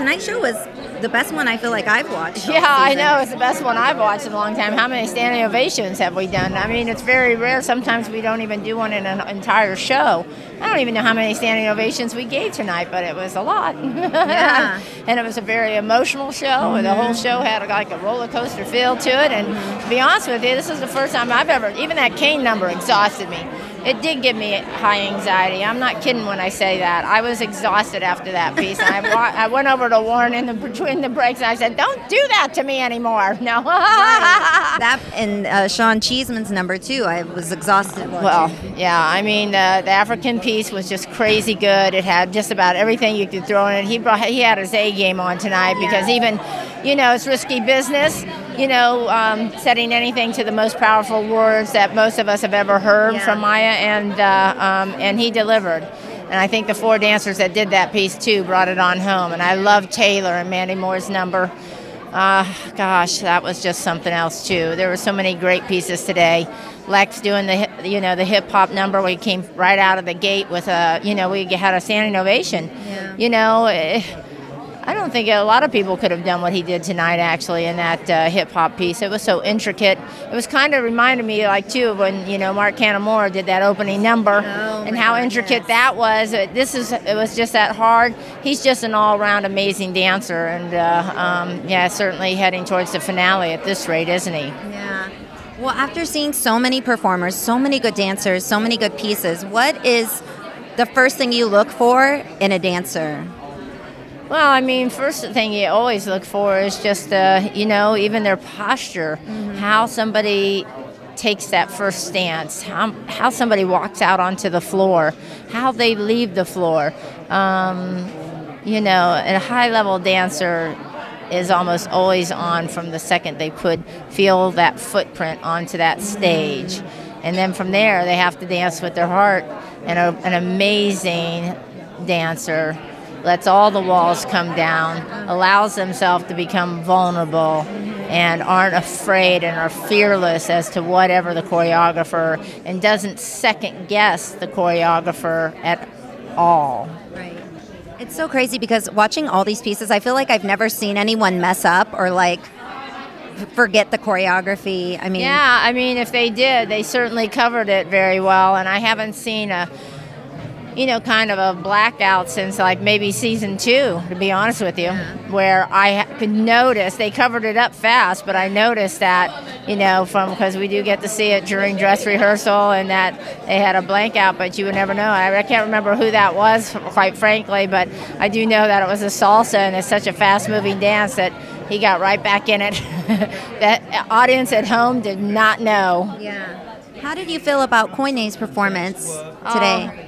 tonight's show was the best one I feel like I've watched. Yeah, I know. It's the best one I've watched in a long time. How many standing ovations have we done? I mean, it's very rare. Sometimes we don't even do one in an entire show. I don't even know how many standing ovations we gave tonight, but it was a lot. Yeah. And it was a very emotional show. And the whole show had like a roller coaster feel to it. And to be honest with you, this is the first time I've ever, even that cane number exhausted me. It did give me high anxiety. I'm not kidding when I say that. I was exhausted after that piece. And I went over to Warren between the breaks and I said, "Don't do that to me anymore." No. Right. That and Sean Cheeseman's number too. I was exhausted watching. Well, yeah. I mean, the African piece was just crazy good. It had just about everything you could throw in it. He had his A game on tonight because even, it's risky business. Setting anything to the most powerful words that most of us have ever heard from Maya, and he delivered. And I think the 4 dancers that did that piece too brought it on home. And I love Taylor and Mandy Moore's number. Gosh, that was just something else too. There were so many great pieces today. Lex doing the hip hop number. We came right out of the gate with we had a standing ovation. Yeah. I don't think a lot of people could have done what he did tonight, actually, in that hip-hop piece. It was so intricate. It was kind of reminded me, too, when, Mark Canamora did that opening number and how intricate that was. It was just that hard. He's just an all-around amazing dancer, and, certainly heading towards the finale at this rate, isn't he? Yeah. Well, after seeing so many performers, so many good dancers, so many good pieces, what is the first thing you look for in a dancer? Well, I mean, first thing you always look for is just, even their posture, how somebody takes that first stance, how somebody walks out onto the floor, how they leave the floor. A high-level dancer is almost always on from the second they feel that footprint onto that stage. And then from there, they have to dance with their heart. And an amazing dancer lets all the walls come down, allows themselves to become vulnerable, and aren't afraid and are fearless as to whatever the choreographer, and doesn't second guess the choreographer at all. Right. It's so crazy because watching all these pieces, I feel like I've never seen anyone mess up or forget the choreography. If they did, they certainly covered it very well, and I haven't seen kind of a blackout since maybe season 2, to be honest with you, where I could notice, they covered it up fast, but I noticed that, because we do get to see it during dress rehearsal, and that they had a blank out, but you would never know. I can't remember who that was, quite frankly, but I do know that it was a salsa, and it's such a fast-moving dance that he got right back in it. That audience at home did not know. Yeah. How did you feel about Koine's performance today?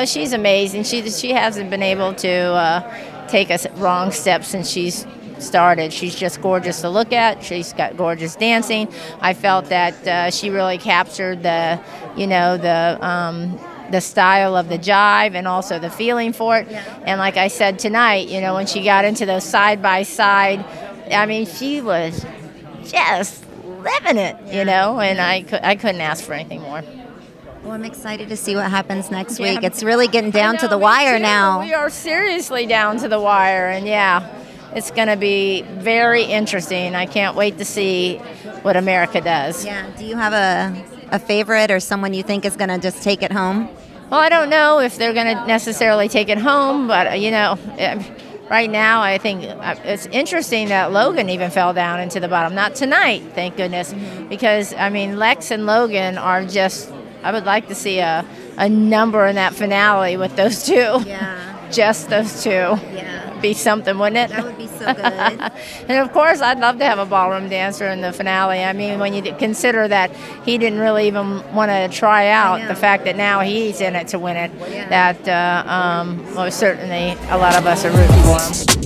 She's amazing. She hasn't been able to take a wrong step since she's started. She's just gorgeous to look at. She's got gorgeous dancing. I felt that she really captured the style of the jive and also the feeling for it. Yeah. And like I said tonight, when she got into those side-by-side, she was just living it, and I couldn't ask for anything more. Well, I'm excited to see what happens next week. It's really getting down to the wire now. We are seriously down to the wire, and it's going to be very interesting. I can't wait to see what America does. Yeah. Do you have a favorite or someone you think is going to just take it home? Well, I don't know if they're going to necessarily take it home, but, right now I think it's interesting that Logan even fell down into the bottom. Not tonight, thank goodness, because, Lex and Logan are just... I would like to see a number in that finale with those two. Yeah. Just those two. Yeah. Be something, wouldn't it? That would be so good. And of course, I'd love to have a ballroom dancer in the finale. When you consider that he didn't really even want to try out, the fact that now he's in it to win it, that certainly a lot of us are rooting for him.